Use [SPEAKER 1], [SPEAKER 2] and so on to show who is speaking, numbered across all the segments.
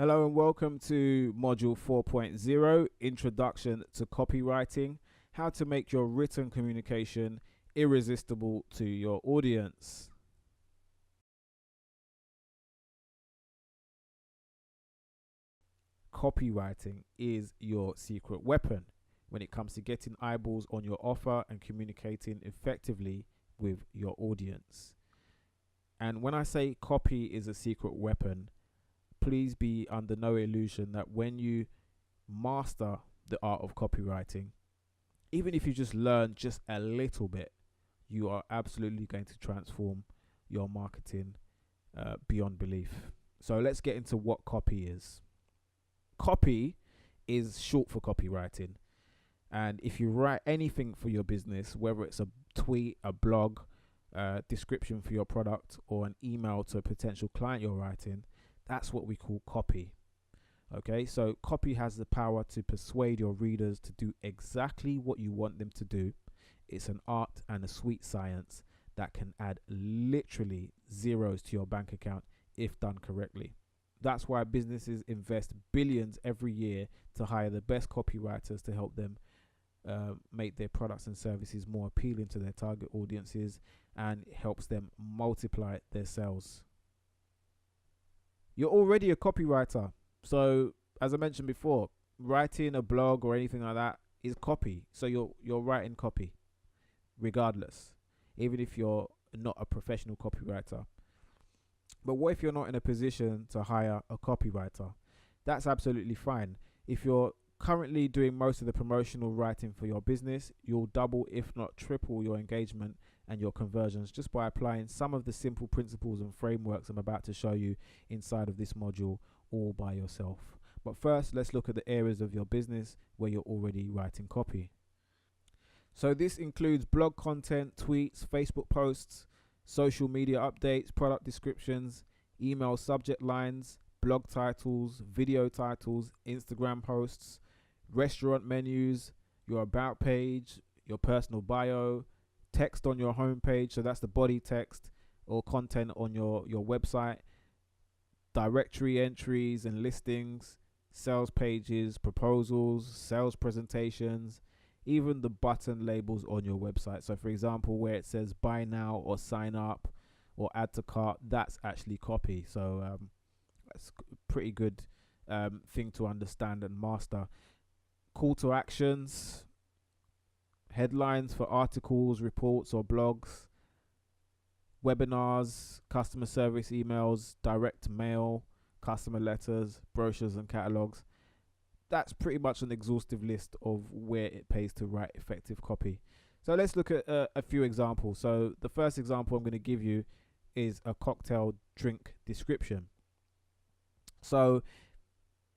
[SPEAKER 1] Hello and welcome to Module 4.0, Introduction to Copywriting, how to make your written communication irresistible to your audience. Copywriting is your secret weapon when it comes to getting eyeballs on your offer and communicating effectively with your audience. And when I say copy is a secret weapon, please be under no illusion that when you master the art of copywriting, even if you just learn just a little bit, you are absolutely going to transform your marketing beyond belief. So let's get into what copy is. Copy is short for copywriting. And if you write anything for your business, whether it's a tweet, a blog, description for your product, or an email to a potential client you're writing, that's what we call copy. Okay, so copy has the power to persuade your readers to do exactly what you want them to do. It's an art and a sweet science that can add literally zeros to your bank account if done correctly. That's why businesses invest billions every year to hire the best copywriters to help them make their products and services more appealing to their target audiences, and it helps them multiply their sales. You're already a copywriter. So as I mentioned before, writing a blog or anything like that is copy. So you're writing copy regardless, even if you're not a professional copywriter. But what if you're not in a position to hire a copywriter? That's absolutely fine. If you're currently doing most of the promotional writing for your business, you'll double if not triple your engagement and your conversions just by applying some of the simple principles and frameworks I'm about to show you inside of this module all by yourself. But first, let's look at the areas of your business where you're already writing copy. So this includes blog content, tweets, Facebook posts, social media updates, product descriptions, email subject lines, blog titles, video titles, Instagram posts, restaurant menus, your about page, your personal bio, text on your homepage, so that's the body text or content on your website, directory entries and listings, sales pages, proposals, sales presentations, even the button labels on your website. So for example, where it says buy now or sign up or add to cart, that's actually copy. So that's a pretty good thing to understand and master. Call to actions, headlines for articles, reports or blogs, webinars, customer service emails, direct mail, customer letters, brochures and catalogs. That's pretty much an exhaustive list of where it pays to write effective copy. So let's look at a few examples. So the first example I'm going to give you is a cocktail drink description. So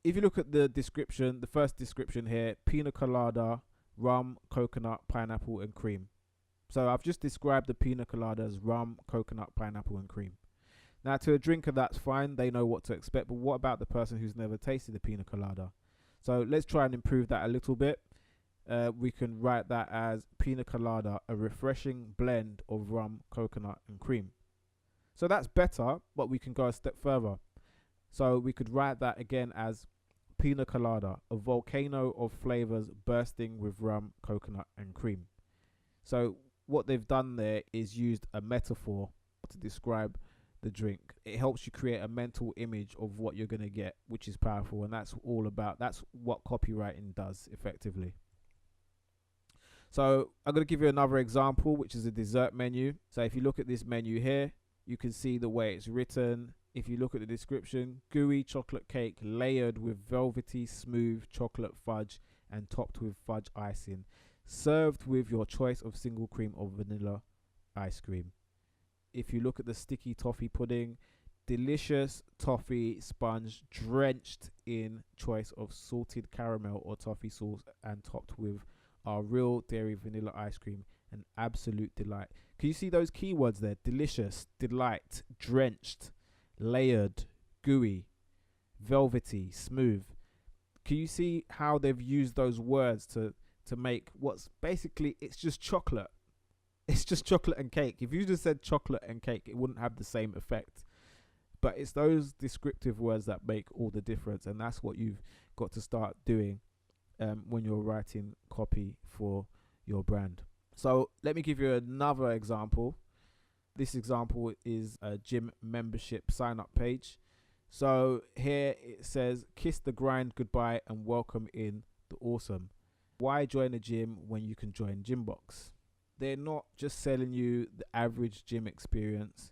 [SPEAKER 1] if you look at the description, the first description here, pina colada, rum, coconut, pineapple and cream. So I've just described the pina colada as rum, coconut, pineapple and cream. Now to a drinker, that's fine. They know what to expect. But what about the person who's never tasted a pina colada? So let's try and improve that a little bit. We can write that as pina colada, a refreshing blend of rum, coconut and cream. So that's better, but we can go a step further. So we could write that again as pina colada, a volcano of flavors bursting with rum, coconut and cream. So what they've done there is used a metaphor to describe the drink. It helps you create a mental image of what you're going to get, which is powerful, and that's what copywriting does effectively. So I'm going to give you another example, which is a dessert menu. So if you look at this menu here, you can see the way it's written. If you look at the description, gooey chocolate cake layered with velvety smooth chocolate fudge and topped with fudge icing, served with your choice of single cream or vanilla ice cream. If you look at the sticky toffee pudding, delicious toffee sponge drenched in choice of salted caramel or toffee sauce and topped with our real dairy vanilla ice cream, an absolute delight. Can you see those keywords there? Delicious, delight, drenched, layered, gooey, velvety, smooth. Can you see how they've used those words to make what's basically, it's just chocolate. It's just chocolate and cake. If you just said chocolate and cake, it wouldn't have the same effect. But it's those descriptive words that make all the difference, and that's what you've got to start doing when you're writing copy for your brand. So let me give you another example. This example is a gym membership sign up page. So here it says, kiss the grind goodbye and welcome in the awesome. Why join a gym when you can join Gymbox? They're not just selling you the average gym experience.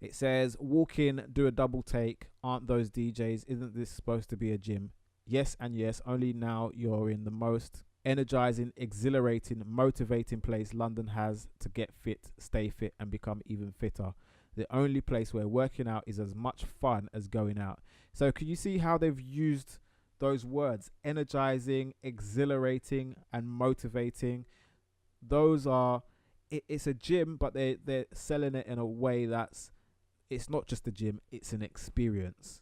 [SPEAKER 1] It says, walk in, do a double take. Aren't those DJs? Isn't this supposed to be a gym? Yes and yes, only now you're in the most energizing, exhilarating, motivating place London has to get fit, stay fit, and become even fitter. The only place where working out is as much fun as going out. So can you see how they've used those words? Energizing, exhilarating, and motivating. Those are, it's a gym, but they're selling it in a way that's, it's not just a gym, it's an experience.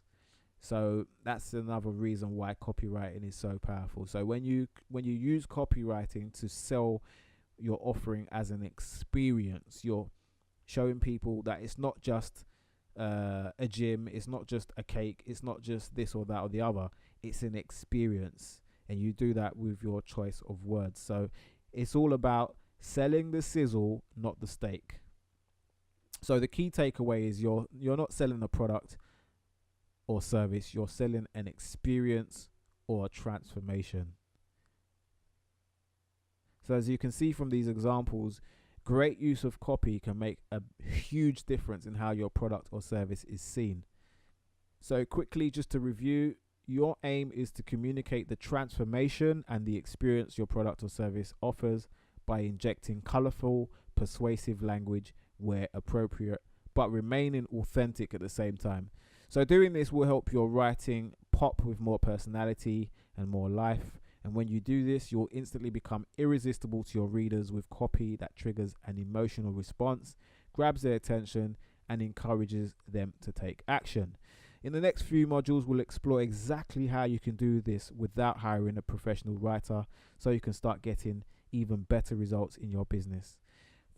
[SPEAKER 1] So that's another reason why copywriting is so powerful. So when you use copywriting to sell your offering as an experience, you're showing people that it's not just a gym, it's not just a cake, it's not just this or that or the other, it's an experience. And you do that with your choice of words. So it's all about selling the sizzle, not the steak. So the key takeaway is you're not selling a product or service, you're selling an experience or a transformation. So as you can see from these examples, great use of copy can make a huge difference in how your product or service is seen. So quickly, just to review, your aim is to communicate the transformation and the experience your product or service offers by injecting colorful, persuasive language where appropriate, but remaining authentic at the same time. So doing this will help your writing pop with more personality and more life. And when you do this, you'll instantly become irresistible to your readers with copy that triggers an emotional response, grabs their attention, and encourages them to take action. In the next few modules, we'll explore exactly how you can do this without hiring a professional writer, so you can start getting even better results in your business.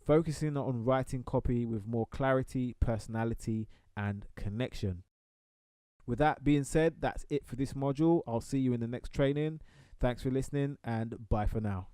[SPEAKER 1] Focusing on writing copy with more clarity, personality, and connection. With that being said, that's it for this module. I'll see you in the next training. Thanks for listening, and bye for now.